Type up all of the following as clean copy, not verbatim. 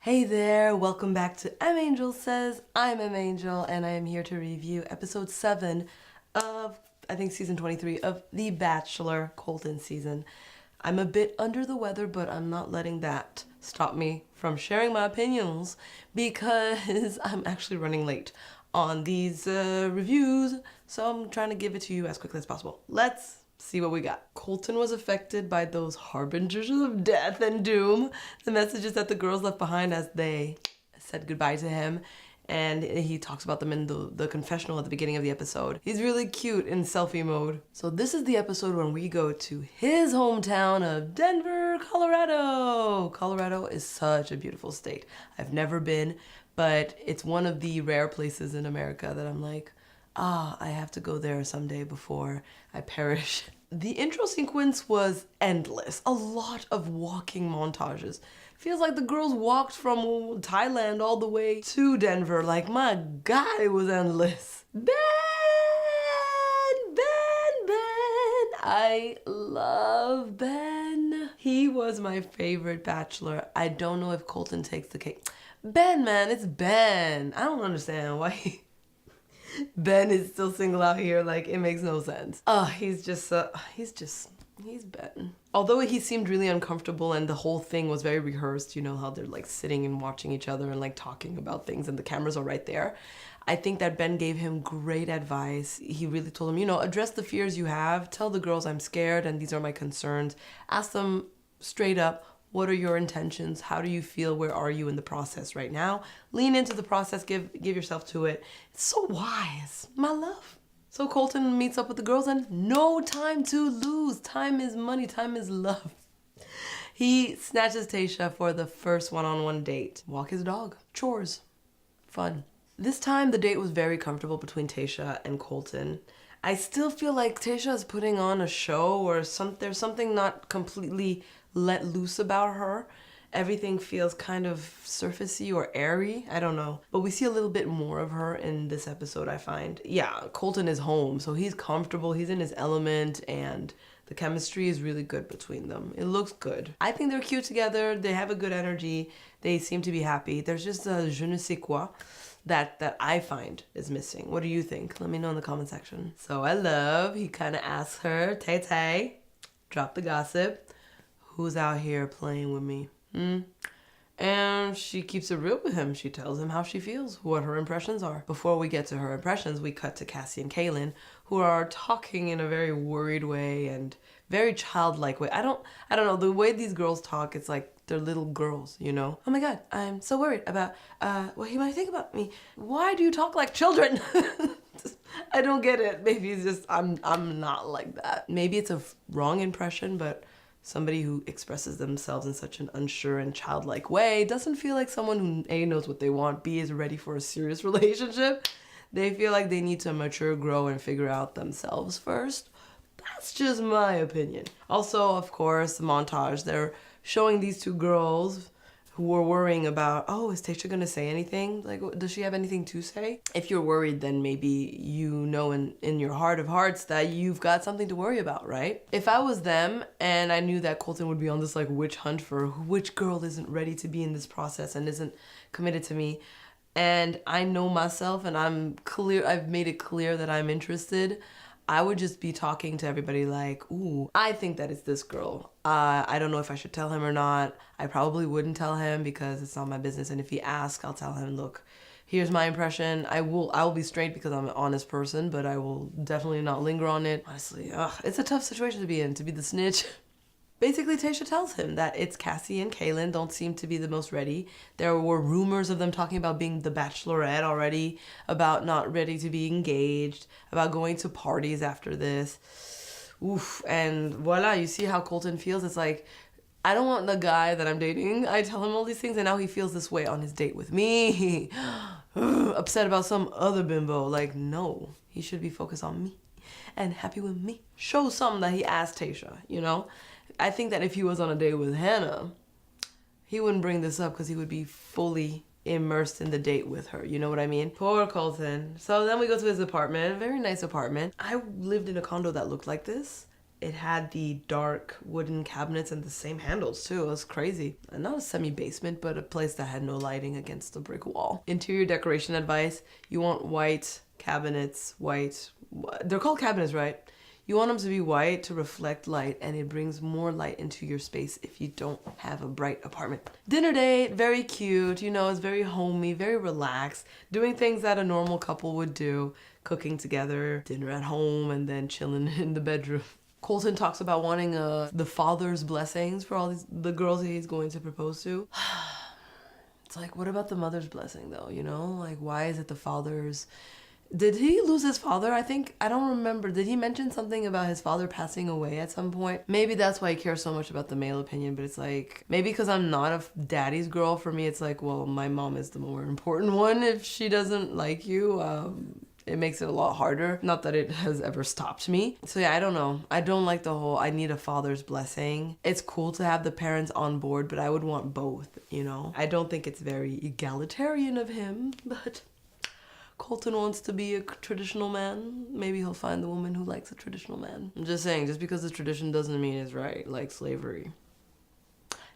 Hey there, welcome back to M Angel Says. I'm M Angel and I am here to review episode 7 of, I think, season 23 of The Bachelor Colton season. I'm a bit under the weather, but I'm not letting that stop me from sharing my opinions because I'm actually running late on these reviews, so I'm trying to give it to you as quickly as possible. Let's see what we got. Colton was affected by those harbingers of death and doom, the messages that the girls left behind as they said goodbye to him. And he talks about them in the confessional at the beginning of the episode. He's really cute in selfie mode. So this is the episode when we go to his hometown of Denver, Colorado. Colorado is such a beautiful state. I've never been, but it's one of the rare places in America that I'm like, I have to go there someday before I perish. The intro sequence was endless. A lot of walking montages. Feels like the girls walked from Thailand all the way to Denver. Like, my God, it was endless. Ben! I love Ben. He was my favorite bachelor. I don't know if Colton takes the cake. Ben, man, it's Ben. I don't understand why Ben is still single out here. Like, it makes no sense. He's Ben. Although he seemed really uncomfortable and the whole thing was very rehearsed, you know how they're like sitting and watching each other and like talking about things and the cameras are right there. I think that Ben gave him great advice. He really told him, address the fears you have. Tell the girls I'm scared and these are my concerns. Ask them straight up, what are your intentions? How do you feel? Where are you in the process right now? Lean into the process, give yourself to it. It's so wise, my love. So Colton meets up with the girls and no time to lose. Time is money, time is love. He snatches Tayshia for the first one-on-one date. Walk his dog, chores, fun. This time the date was very comfortable between Tayshia and Colton. I still feel like Tayshia is putting on a show or there's something not completely let loose about her. Everything feels kind of surfacey or airy. I don't know. But we see a little bit more of her in this episode, I find. Yeah, Colton is home, so he's comfortable. He's in his element, and the chemistry is really good between them. It looks good. I think they're cute together. They have a good energy. They seem to be happy. There's just a je ne sais quoi that I find is missing. What do you think? Let me know in the comment section. So he kind of asks her, Tay, drop the gossip. Who's out here playing with me? And she keeps it real with him. She tells him how she feels, what her impressions are. Before we get to her impressions, we cut to Cassie and Kaylin, who are talking in a very worried way and very childlike way. I don't know, the way these girls talk, it's like they're little girls, Oh my God, I'm so worried about what he might think about me. Why do you talk like children? I don't get it. Maybe it's just I'm not like that. Maybe it's a wrong impression, but somebody who expresses themselves in such an unsure and childlike way doesn't feel like someone who A, knows what they want, B, is ready for a serious relationship. They feel like they need to mature, grow, and figure out themselves first. That's just my opinion. Also, of course, the montage. They're showing these two girls who were worrying about, is Tayshia gonna say anything? Like, does she have anything to say? If you're worried, then maybe you know in your heart of hearts that you've got something to worry about, right? If I was them and I knew that Colton would be on this like witch hunt for which girl isn't ready to be in this process and isn't committed to me, and I know myself and I've made it clear that I'm interested, I would just be talking to everybody like, I think that it's this girl. I don't know if I should tell him or not. I probably wouldn't tell him because it's not my business. And if he asks, I'll tell him, look, here's my impression. I'll be straight because I'm an honest person, but I will definitely not linger on it. Honestly, it's a tough situation to be in, to be the snitch. Basically, Tayshia tells him that it's Cassie and Kaylin don't seem to be the most ready. There were rumors of them talking about being the Bachelorette already, about not ready to be engaged, about going to parties after this. Oof, and voila, you see how Colton feels? It's like, I don't want the guy that I'm dating. I tell him all these things, and now he feels this way on his date with me. Upset about some other bimbo. Like, no, he should be focused on me and happy with me. Show something that he asked Tayshia, I think that if he was on a date with Hannah, he wouldn't bring this up because he would be fully immersed in the date with her. You know what I mean? Poor Colton. So then we go to his apartment, a very nice apartment. I lived in a condo that looked like this. It had the dark wooden cabinets and the same handles too. It was crazy. And not a semi-basement, but a place that had no lighting against the brick wall. Interior decoration advice: you want white cabinets, white. They're called cabinets, right? You want them to be white to reflect light, and it brings more light into your space if you don't have a bright apartment. Dinner date, very cute, you know, it's very homey, very relaxed, doing things that a normal couple would do, cooking together, dinner at home, and then chilling in the bedroom. Colton talks about wanting the father's blessings for all the girls that he's going to propose to. It's like, what about the mother's blessing though, you know? Like, why is it the father's... Did he lose his father? I don't remember. Did he mention something about his father passing away at some point? Maybe that's why he cares so much about the male opinion, but it's like, maybe because I'm not a daddy's girl, for me it's like, well, my mom is the more important one. If she doesn't like you, it makes it a lot harder. Not that it has ever stopped me. So yeah, I don't know. I don't like the whole, I need a father's blessing. It's cool to have the parents on board, but I would want both, you know? I don't think it's very egalitarian of him, but... Colton wants to be a traditional man. Maybe he'll find the woman who likes a traditional man. I'm just saying, just because the tradition doesn't mean it's right, like slavery.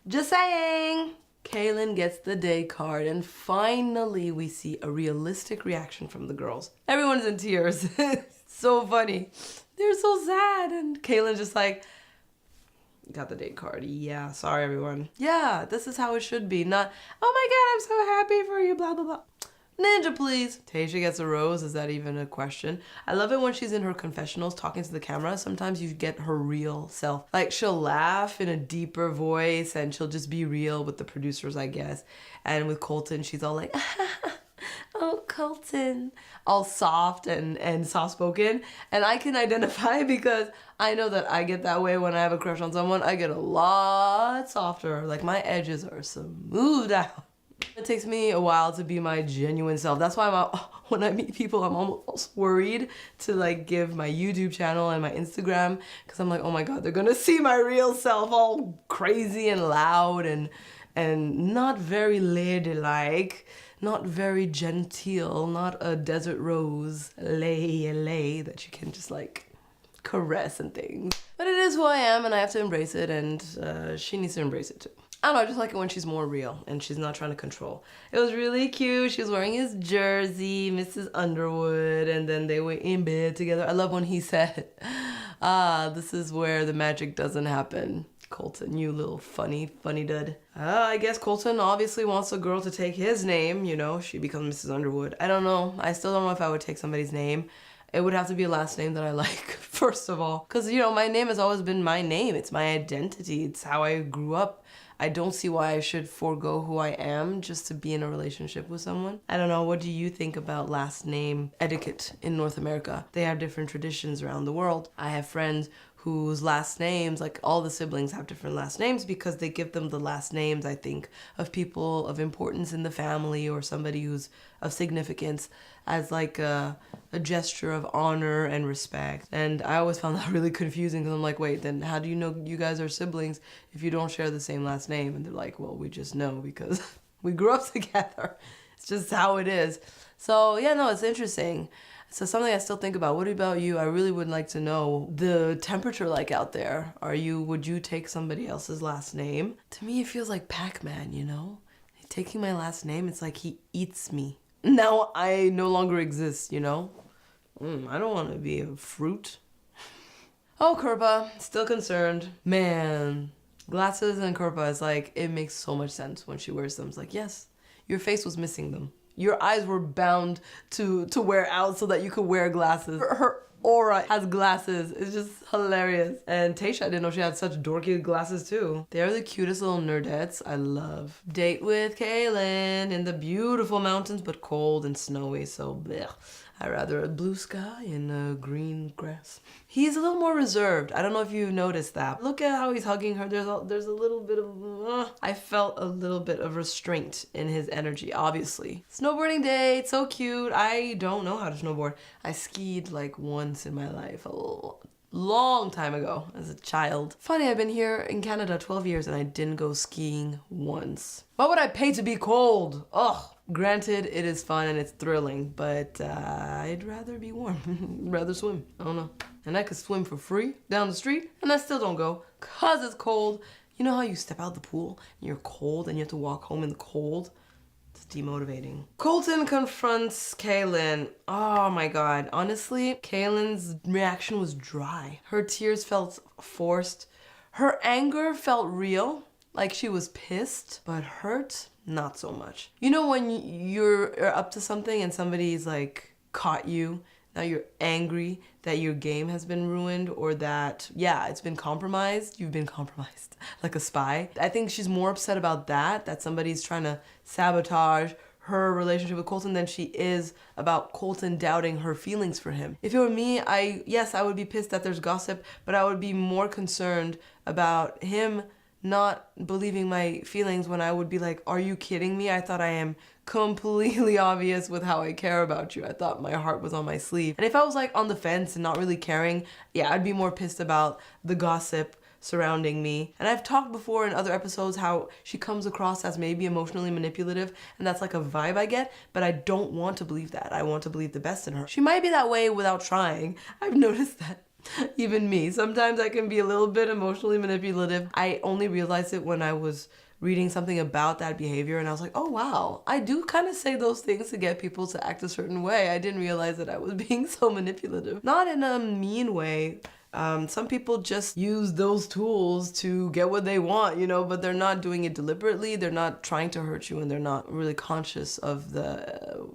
Just saying! Kaylin gets the day card, and finally we see a realistic reaction from the girls. Everyone's in tears. So funny. They're so sad, and Kaylin's just like, got the date card. Yeah, sorry everyone. Yeah, this is how it should be. Not, oh my god, I'm so happy for you, blah, blah, blah. Ninja, please. Tayshia gets a rose. Is that even a question? I love it when she's in her confessionals talking to the camera. Sometimes you get her real self. Like, she'll laugh in a deeper voice and she'll just be real with the producers, I guess. And with Colton, she's all like, oh, Colton. All soft and soft-spoken. And I can identify because I know that I get that way when I have a crush on someone. I get a lot softer. Like, my edges are smoothed out. It takes me a while to be my genuine self. That's why when I meet people, I'm almost worried to like give my YouTube channel and my Instagram, because I'm like, oh my god, they're gonna see my real self all crazy and loud and not very ladylike, not very genteel, not a desert rose lay that you can just like caress and things. But it is who I am, and I have to embrace it, and she needs to embrace it too. I don't know, I just like it when she's more real and she's not trying to control. It was really cute. She was wearing his jersey, Mrs. Underwood, and then they were in bed together. I love when he said, this is where the magic doesn't happen. Colton, you little funny dud. I guess Colton obviously wants a girl to take his name, you know, she becomes Mrs. Underwood. I don't know. I still don't know if I would take somebody's name. It would have to be a last name that I like, first of all. Because, you know, my name has always been my name. It's my identity. It's how I grew up. I don't see why I should forego who I am just to be in a relationship with someone. I don't know, what do you think about last name etiquette in North America? They have different traditions around the world. I have friends whose last names, like all the siblings have different last names because they give them the last names, I think, of people of importance in the family or somebody who's of significance as like a gesture of honor and respect. And I always found that really confusing because I'm like, wait, then how do you know you guys are siblings if you don't share the same last name? And they're like, well, we just know because we grew up together. It's just how it is. So yeah, no, it's interesting. So something I still think about. What about you? I really would like to know the temperature like out there. Would you take somebody else's last name? To me, it feels like Pac-Man, you know? Taking my last name, it's like he eats me. Now I no longer exist, you know? I don't want to be a fruit. Oh, Kirpa, still concerned. Man, glasses and Kirpa is like, it makes so much sense when she wears them. It's like, yes, your face was missing them. Your eyes were bound to wear out so that you could wear glasses. Her aura has glasses. It's just hilarious. And Tayshia, I didn't know she had such dorky glasses too. They're the cutest little nerdettes. I love. Date with Kaylin in the beautiful mountains, but cold and snowy, so blech. I'd rather a blue sky and green grass. He's a little more reserved. I don't know if you noticed that. Look at how he's hugging her. There's a little bit of, I felt a little bit of restraint in his energy, obviously. Snowboarding day, it's so cute. I don't know how to snowboard. I skied like once in my life, a long time ago as a child. Funny, I've been here in Canada 12 years and I didn't go skiing once. What would I pay to be cold? Ugh. Granted, it is fun and it's thrilling, but I'd rather be warm. Rather swim. I don't know. And I could swim for free down the street, and I still don't go because it's cold. You know how you step out the pool and you're cold and you have to walk home in the cold? It's demotivating. Colton confronts Kaylin. Oh my god. Honestly, Kaylin's reaction was dry. Her tears felt forced. Her anger felt real, like she was pissed, but hurt, not so much. You know when you're up to something and somebody's like caught you, now you're angry that your game has been ruined or that, yeah, it's been compromised. You've been compromised like a spy. I think she's more upset about that somebody's trying to sabotage her relationship with Colton than she is about Colton doubting her feelings for him. If it were me, yes, I would be pissed that there's gossip, but I would be more concerned about him not believing my feelings when I would be like, are you kidding me? I thought I am completely obvious with how I care about you. I thought my heart was on my sleeve. And if I was like on the fence and not really caring, yeah, I'd be more pissed about the gossip surrounding me. And I've talked before in other episodes how she comes across as maybe emotionally manipulative, and that's like a vibe I get, but I don't want to believe that. I want to believe the best in her. She might be that way without trying. I've noticed that. Even me. Sometimes I can be a little bit emotionally manipulative. I only realized it when I was reading something about that behavior and I was like, oh wow, I do kind of say those things to get people to act a certain way. I didn't realize that I was being so manipulative. Not in a mean way. Some people just use those tools to get what they want, you know, but they're not doing it deliberately. They're not trying to hurt you and they're not really conscious of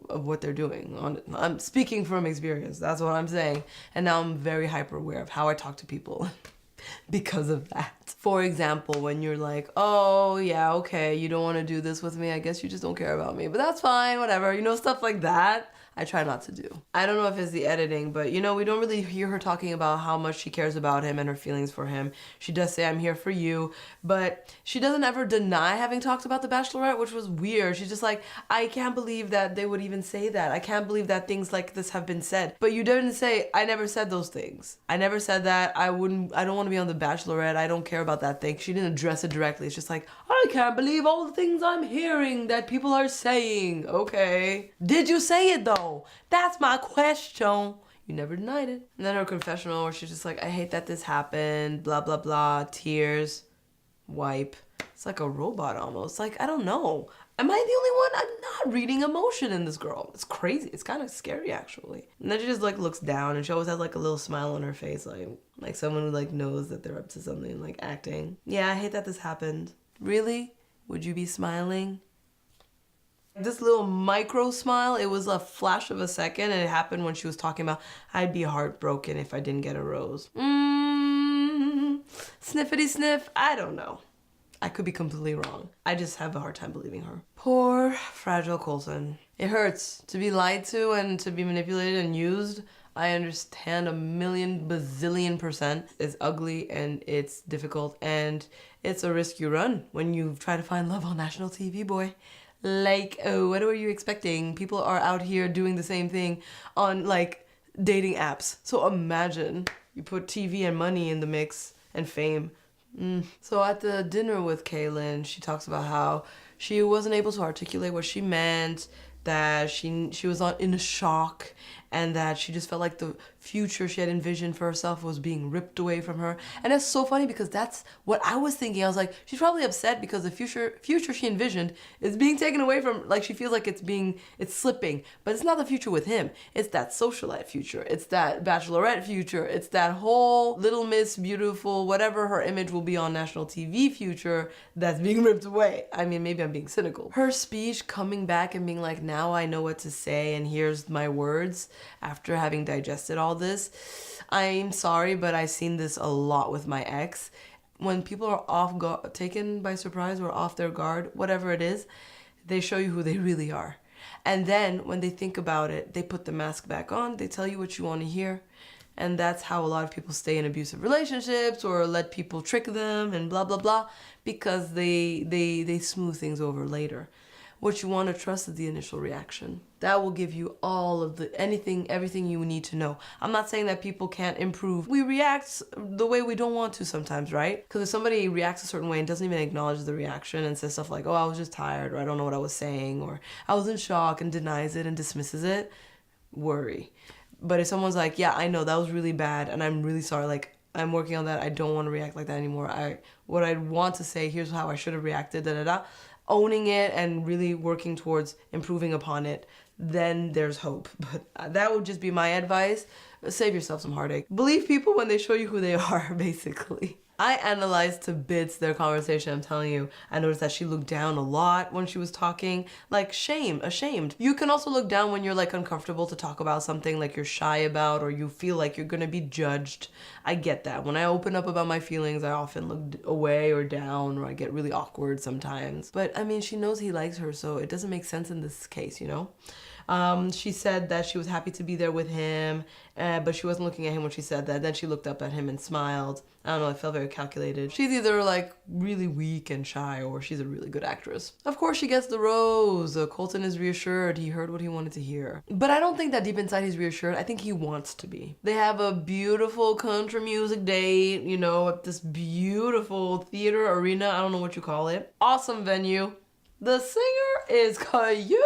what they're doing. I'm speaking from experience. That's what I'm saying. And now I'm very hyper aware of how I talk to people because of that. For example, when you're like, oh yeah, okay, you don't want to do this with me. I guess you just don't care about me, but that's fine, whatever. You know, stuff like that. I try not to do. I don't know if it's the editing, but you know, we don't really hear her talking about how much she cares about him and her feelings for him. She does say, I'm here for you, but she doesn't ever deny having talked about the Bachelorette, which was weird. She's just like, I can't believe that they would even say that. I can't believe that things like this have been said. But you didn't say, I never said those things. I never said that. I don't want to be on the Bachelorette. I don't care about that thing. She didn't address it directly. It's just like, I can't believe all the things I'm hearing that people are saying. Okay. Did you say it though? That's my question. You never denied it. And then her confessional where she's just like, I hate that this happened, blah, blah, blah, tears, wipe. It's like a robot almost. Like, I don't know. Am I the only one? I'm not reading emotion in this girl. It's crazy. It's kind of scary actually. And then she just like looks down and she always has like a little smile on her face, like someone who like knows that they're up to something, like acting. Yeah, I hate that this happened. Really? Would you be smiling? This little micro smile, it was a flash of a second and it happened when she was talking about, I'd be heartbroken if I didn't get a rose. Sniffity sniff, I don't know. I could be completely wrong. I just have a hard time believing her. Poor, fragile Colton. It hurts to be lied to and to be manipulated and used. I understand 1,000,000 bazillion %. It's ugly and it's difficult and it's a risk you run when you try to find love on national TV, boy. Like, oh, what were you expecting? People are out here doing the same thing on like dating apps. So imagine you put TV and money in the mix and fame. So at the dinner with Kaylin, she talks about how she wasn't able to articulate what she meant, that she was in a shock, and that she just felt like the future she had envisioned for herself was being ripped away from her. And it's so funny because that's what I was thinking. I was like, she's probably upset because the future she envisioned is being taken away from, like she feels like it's slipping. But it's not the future with him. It's that socialite future. It's that Bachelorette future. It's that whole Little Miss Beautiful, whatever her image will be on national TV future that's being ripped away. I mean, maybe I'm being cynical. Her speech coming back and being like, now I know what to say and here's my words after having digested all this. I'm sorry, but I've seen this a lot with my ex. When people are taken by surprise or off their guard, whatever it is, they show you who they really are. And then when they think about it, they put the mask back on, they tell you what you want to hear. And that's how a lot of people stay in abusive relationships or let people trick them and blah, blah, blah, because they smooth things over later. What you want to trust is the initial reaction. That will give you all of everything you need to know. I'm not saying that people can't improve. We react the way we don't want to sometimes, right? Because if somebody reacts a certain way and doesn't even acknowledge the reaction and says stuff like, oh, I was just tired, or I don't know what I was saying, or I was in shock, and denies it and dismisses it, worry. But if someone's like, yeah, I know that was really bad and I'm really sorry, like, I'm working on that, I don't want to react like that anymore. What I want to say, here's how I should have reacted, owning it and really working towards improving upon it, then there's hope. But that would just be my advice. Save yourself some heartache. Believe people when they show you who they are, basically. I analyzed to bits their conversation, I'm telling you. I noticed that she looked down a lot when she was talking. Like, ashamed. You can also look down when you're like uncomfortable to talk about something like you're shy about, or you feel like you're gonna be judged. I get that. When I open up about my feelings, I often look away or down, or I get really awkward sometimes. But I mean, she knows he likes her, so it doesn't make sense in this case, you know? She said that she was happy to be there with him, but she wasn't looking at him when she said that. Then she looked up at him and smiled. I don't know, it felt very calculated. She's either like really weak and shy, or she's a really good actress. Of course she gets the rose. Colton is reassured. He heard what he wanted to hear. But I don't think that deep inside he's reassured. I think he wants to be. They have a beautiful country music date, you know, at this beautiful theater arena. I don't know what you call it. Awesome venue. The singer is Caillou.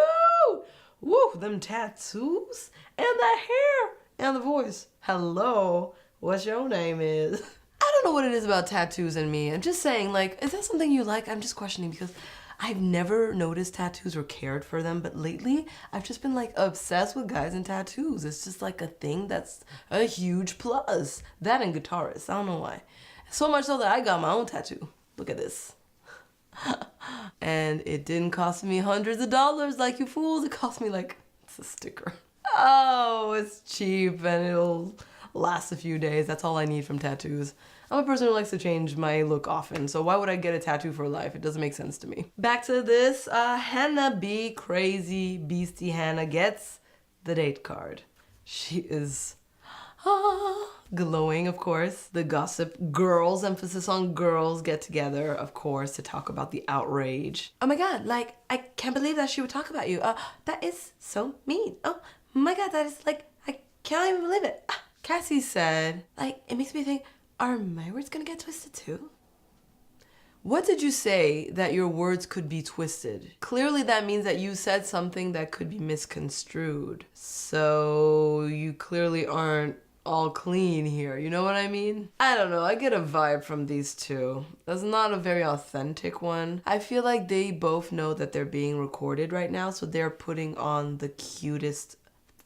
Woo, them tattoos and the hair and the voice. Hello, what's your name is? I don't know what it is about tattoos and me. I'm just saying, like, is that something you like? I'm just questioning because I've never noticed tattoos or cared for them, but lately I've just been like obsessed with guys and tattoos. It's just like a thing that's a huge plus. That and guitarists, I don't know why. So much so that I got my own tattoo. Look at this. And it didn't cost me hundreds of dollars like you fools. It cost me like, it's a sticker. Oh, it's cheap and it'll last a few days. That's all I need from tattoos. I'm a person who likes to change my look often, so why would I get a tattoo for life? It doesn't make sense to me. Back to this, Hannah B. Crazy Beastie Hannah gets the date card. She is glowing, of course. The Gossip Girls, emphasis on girls, get together, of course, to talk about the outrage. Oh my god, like, I can't believe that she would talk about you. That is so mean. Oh my god, that is like, I can't even believe it. Cassie said, like, it makes me think, are my words gonna get twisted too? What did you say that your words could be twisted? Clearly that means that you said something that could be misconstrued. So you clearly aren't all clean here, you know what I mean? I don't know, I get a vibe from these two. That's not a very authentic one. I feel like they both know that they're being recorded right now, so they're putting on the cutest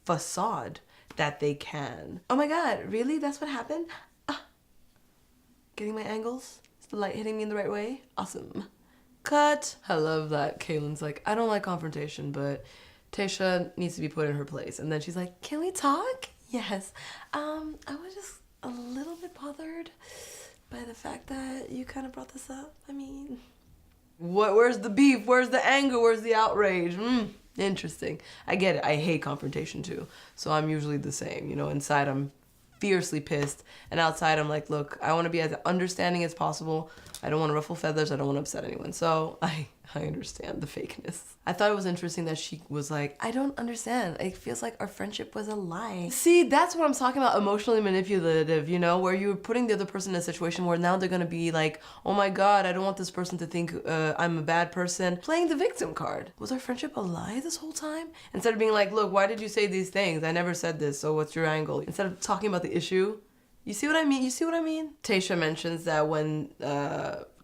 facade that they can. Oh my god, really? That's what happened? Getting my angles? Is the light hitting me in the right way? Awesome. Cut. I love that Kaylin's like, I don't like confrontation, but Tayshia needs to be put in her place. And then she's like, can we talk? Yes. I was just a little bit bothered by the fact that you kind of brought this up. I mean, where's the beef? Where's the anger? Where's the outrage? Interesting. I get it. I hate confrontation too. So I'm usually the same. You know, inside I'm fiercely pissed, and outside I'm like, look, I want to be as understanding as possible. I don't want to ruffle feathers. I don't want to upset anyone. So I understand the fakeness. I thought it was interesting that she was like, I don't understand. It feels like our friendship was a lie. See, that's what I'm talking about, emotionally manipulative, you know, where you're putting the other person in a situation where now they're going to be like, oh my god, I don't want this person to think I'm a bad person. Playing the victim card. Was our friendship a lie this whole time? Instead of being like, look, why did you say these things? I never said this, so what's your angle? Instead of talking about the issue. You see what I mean? You see what I mean? Tayshia mentions that when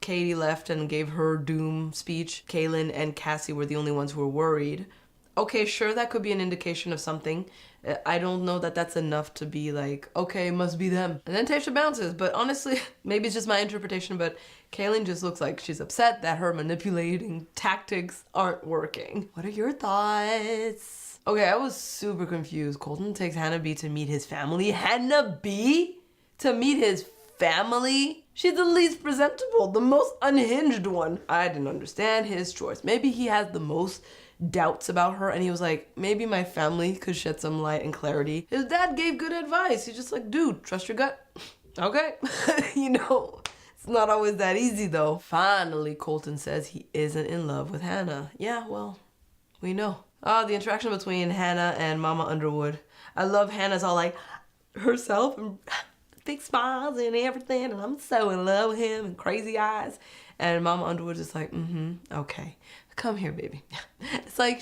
Katie left and gave her doom speech, Kaylin and Cassie were the only ones who were worried. Okay, sure, that could be an indication of something. I don't know that that's enough to be like, okay, must be them. And then Tayshia bounces, but honestly, maybe it's just my interpretation, but Kaylin just looks like she's upset that her manipulating tactics aren't working. What are your thoughts? Okay, I was super confused. Colton takes Hannah B to meet his family. Hannah B? To meet his family? She's the least presentable, the most unhinged one. I didn't understand his choice. Maybe he has the most doubts about her and he was like, maybe my family could shed some light and clarity. His dad gave good advice. He's just like, dude, trust your gut. Okay. You know, it's not always that easy though. Finally, Colton says he isn't in love with Hannah. Yeah, well, We know. The interaction between Hannah and Mama Underwood. I love Hannah's all like herself and big smiles and everything, and I'm so in love with him and crazy eyes. And Mama Underwood's just like, okay, come here, baby. It's like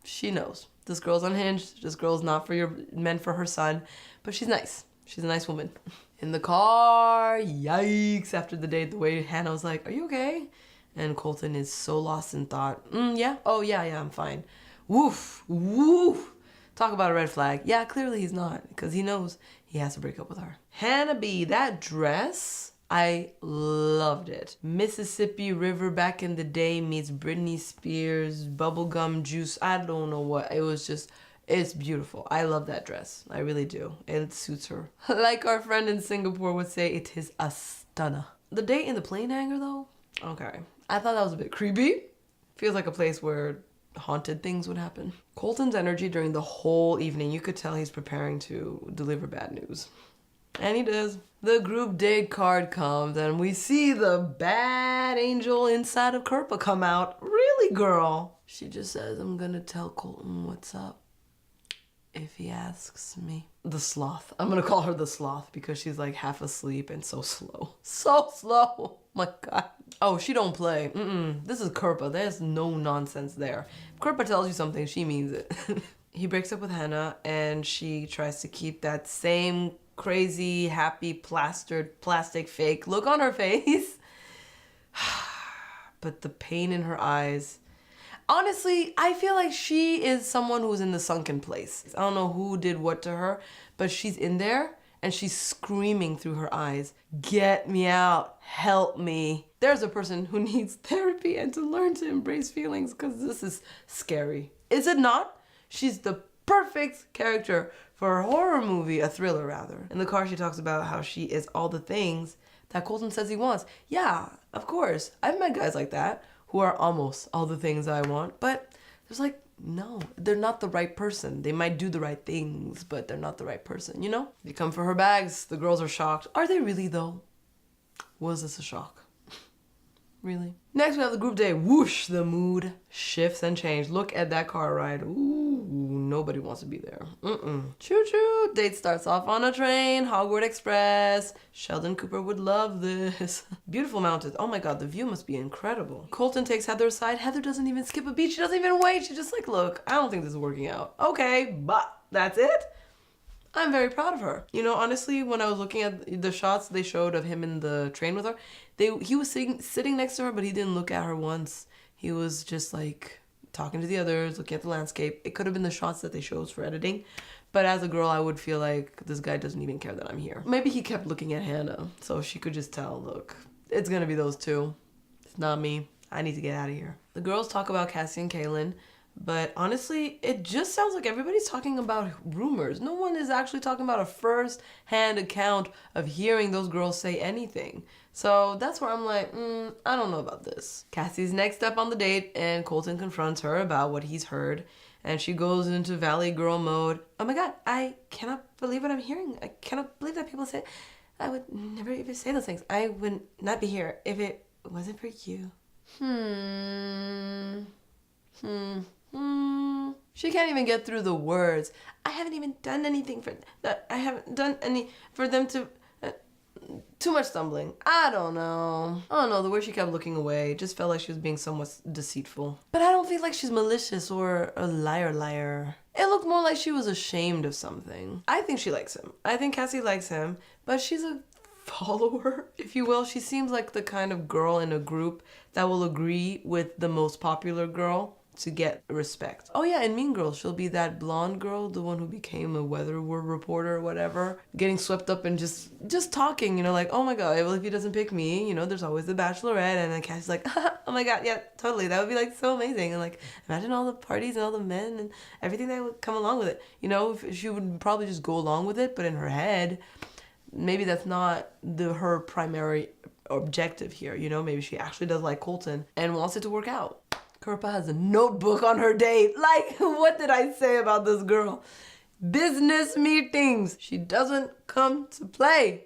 she knows. This girl's unhinged. This girl's not meant for her son, but she's nice. She's a nice woman. In the car, yikes, after the date, the way Hannah was like, are you okay? And Colton is so lost in thought. Yeah? Oh, yeah, I'm fine. Woof, woof. Talk about a red flag. Yeah, clearly he's not, because he knows he has to break up with her. Hannah B, that dress, I loved it. Mississippi River back in the day meets Britney Spears, bubblegum juice. I don't know what. It was just, it's beautiful. I love that dress. I really do. It suits her. Like our friend in Singapore would say, it is a stunner. The date in the plane hangar though? Okay. I thought that was a bit creepy. Feels like a place where haunted things would happen. Colton's energy during the whole evening, you could tell he's preparing to deliver bad news. And he does. The group date card comes and we see the bad angel inside of Kirpa come out. Really, girl? She just says, I'm gonna tell Colton what's up if he asks me. The sloth. I'm gonna call her the sloth because she's like half asleep and so slow. So slow. My God. Oh, she don't play. This is Kirpa. There's no nonsense there. If Kirpa tells you something, she means it. He breaks up with Hannah and she tries to keep that same crazy, happy, plastered, plastic fake look on her face. But the pain in her eyes. Honestly, I feel like she is someone who's in the sunken place. I don't know who did what to her, but she's in there and she's screaming through her eyes, get me out, help me. There's a person who needs therapy and to learn to embrace feelings because this is scary. Is it not? She's the perfect character for a horror movie, a thriller rather. In the car, she talks about how she is all the things that Colton says he wants. Yeah, of course. I've met guys like that who are almost all the things I want, but there's like, no, they're not the right person. They might do the right things, but they're not the right person, you know? They come for her bags. The girls are shocked. Are they really though? Was this a shock? Really? Next we have the group date. Whoosh, the mood shifts and changes. Look at that car ride. Ooh, nobody wants to be there. Choo-choo. Date starts off on a train, Hogwarts Express. Sheldon Cooper would love this. Beautiful mountains. Oh my God, the view must be incredible. Colton takes Heather aside. Heather doesn't even skip a beat. She doesn't even wait. She's just like, look, I don't think this is working out. Okay, but that's it. I'm very proud of her. You know, honestly, when I was looking at the shots they showed of him in the train with her, he was sitting next to her, but he didn't look at her once. He was just like talking to the others, looking at the landscape. It could have been the shots that they chose for editing. But as a girl, I would feel like this guy doesn't even care that I'm here. Maybe he kept looking at Hannah, so she could just tell, look, it's gonna be those two. It's not me. I need to get out of here. The girls talk about Cassie and Kaylin. But honestly, it just sounds like everybody's talking about rumors. No one is actually talking about a first-hand account of hearing those girls say anything. So that's where I'm like, I don't know about this. Cassie's next up on the date, and Colton confronts her about what he's heard. And she goes into Valley Girl mode. Oh my God, I cannot believe what I'm hearing. I cannot believe that people say, I would never even say those things. I would not be here if it wasn't for you. She can't even get through the words. I haven't even done anything for that. I haven't done any for them to. Too much stumbling. I don't know. The way she kept looking away just felt like she was being somewhat deceitful. But I don't feel like she's malicious or a liar. It looked more like she was ashamed of something. I think she likes him. I think Cassie likes him, but she's a follower, if you will. She seems like the kind of girl in a group that will agree with the most popular girl to get respect. Oh yeah, in Mean Girls, she'll be that blonde girl, the one who became a weather reporter or whatever, getting swept up and just talking, you know, like, oh my God, well, if he doesn't pick me, you know, there's always the Bachelorette. And then Cassie's like, oh my God, yeah, totally, that would be like so amazing. And like, imagine all the parties and all the men and everything that would come along with it. You know, she would probably just go along with it, but in her head, maybe that's not her primary objective here, you know. Maybe she actually does like Colton and wants it to work out. Kirpa has a notebook on her date. Like, what did I say about this girl? Business meetings. She doesn't come to play.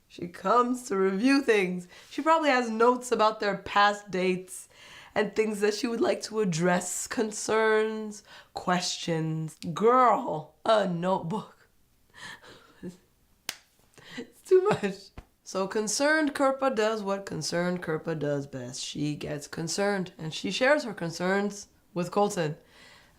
She comes to review things. She probably has notes about their past dates and things that she would like to address, concerns, questions. Girl, a notebook. It's too much. So concerned Kirpa does what concerned Kirpa does best. She gets concerned, and she shares her concerns with Colton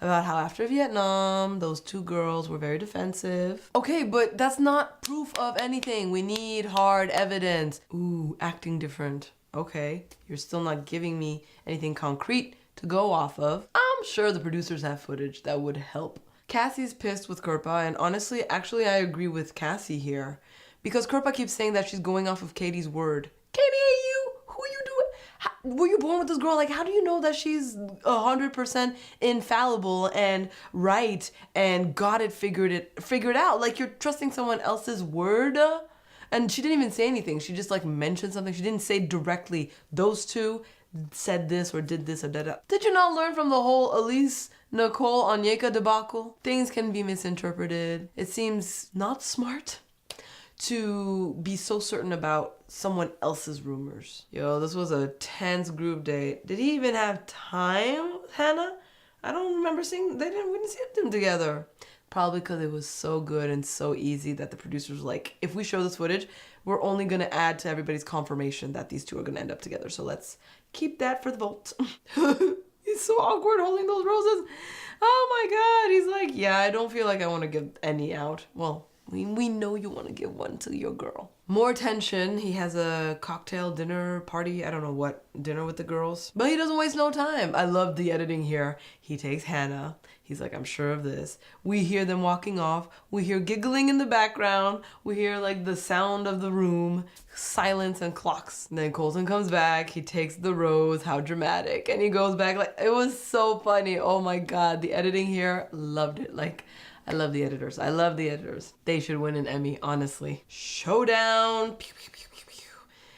about how after Vietnam, those two girls were very defensive. Okay, but that's not proof of anything. We need hard evidence. Ooh, acting different. Okay, you're still not giving me anything concrete to go off of. I'm sure the producers have footage that would help. Cassie's pissed with Kirpa, and honestly, actually, I agree with Cassie here. Because Kirpa keeps saying that she's going off of Katie's word. Katie, you? Who you doing? Were you born with this girl? Like, how do you know that she's 100% infallible and right and got it figured out? Like, you're trusting someone else's word? And she didn't even say anything. She just, like, mentioned something. She didn't say directly, those two said this or did this or that. Did you not learn from the whole Elise Nicole Onyeka debacle? Things can be misinterpreted. It seems not smart to be so certain about someone else's rumors. Yo, this was a tense group date. Did he even have time with Hannah? I don't remember seeing, we didn't see them together. Probably because it was so good and so easy that the producers were like, if we show this footage, we're only gonna add to everybody's confirmation that these two are gonna end up together. So let's keep that for the vote. He's so awkward holding those roses. Oh my God, he's like, yeah, I don't feel like I wanna give any out. Well, we know you want to give one to your girl. More tension. He has a cocktail dinner party. I don't know what dinner with the girls. But he doesn't waste no time. I love the editing here. He takes Hannah. He's like, I'm sure of this. We hear them walking off. We hear giggling in the background. We hear like the sound of the room. Silence and clocks. And then Colton comes back. He takes the rose. How dramatic. And he goes back. Like, it was so funny. Oh my God. The editing here, loved it. Like, I love the editors. I love the editors. They should win an Emmy, honestly. Showdown. Pew, pew, pew, pew, pew.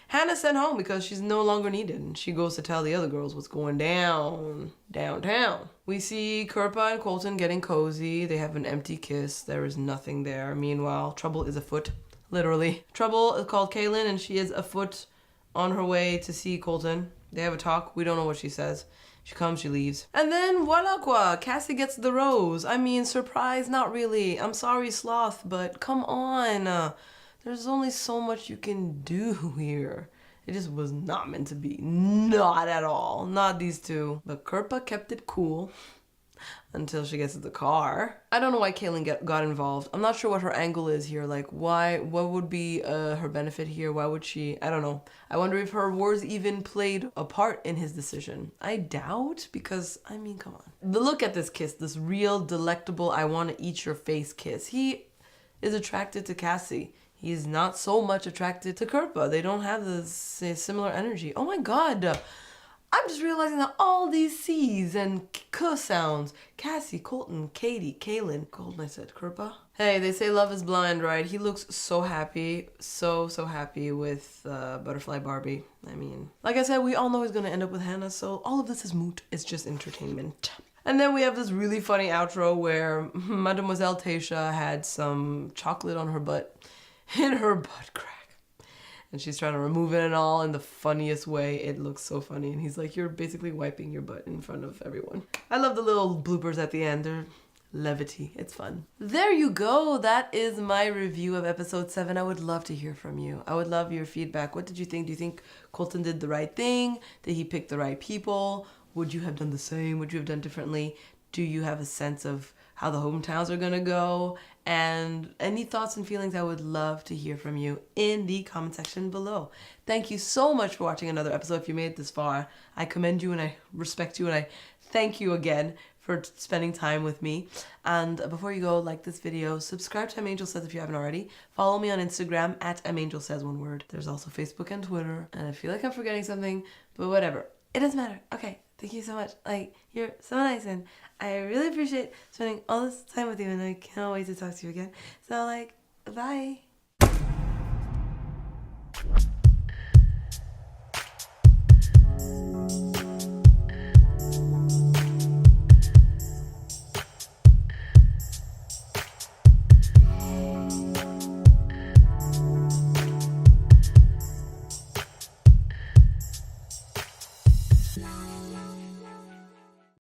Hannah's sent home because she's no longer needed. And she goes to tell the other girls what's going down downtown. We see Kirpa and Colton getting cozy. They have an empty kiss. There is nothing there. Meanwhile, trouble is afoot. Literally. Trouble is called Kaylin, and she is afoot on her way to see Colton. They have a talk. We don't know what she says. She comes, she leaves. And then voila quoi, Cassie gets the rose. I mean, surprise, not really. I'm sorry, Sloth, but come on. There's only so much you can do here. It just was not meant to be. Not at all. Not these two. But Kirpa kept it cool until she gets to the car. I don't know why Kaylin got involved. I'm not sure what her angle is here. Like, why? What would be her benefit here? Why would she? I don't know. I wonder if her words even played a part in his decision. I doubt, because, I mean, come on. Look at this kiss. This real, delectable, I want to eat your face kiss. He is attracted to Cassie. He's not so much attracted to Kirpa. They don't have this similar energy. Oh my God. I'm just realizing that all these C's and K sounds. Cassie, Colton, Katie, Kaylin. Colton, I said Kirpa. Hey, they say love is blind, right? He looks so happy. So happy with Butterfly Barbie. I mean, like I said, we all know he's going to end up with Hannah, so all of this is moot. It's just entertainment. And then we have this really funny outro where Mademoiselle Tasha had some chocolate on her butt. In her butt crack. And she's trying to remove it and all in the funniest way. It looks so funny. And he's like, you're basically wiping your butt in front of everyone. I love the little bloopers at the end. They're levity. It's fun. There you go. That is my review of episode 7. I would love to hear from you. I would love your feedback. What did you think? Do you think Colton did the right thing? Did he pick the right people? Would you have done the same? Would you have done differently? Do you have a sense of how the hometowns are gonna go? And any thoughts and feelings, I would love to hear from you in the comment section below. Thank you so much for watching another episode. If you made it this far, I commend you and I respect you and I thank you again for spending time with me. And before you go, like this video, subscribe to Angel Says if you haven't already. Follow me on Instagram at Angel Says, one word. There's also Facebook and Twitter. And I feel like I'm forgetting something, but whatever. It doesn't matter. Okay, thank you so much. Like, you're so nice and I really appreciate spending all this time with you and I can't wait to talk to you again. So, like, bye.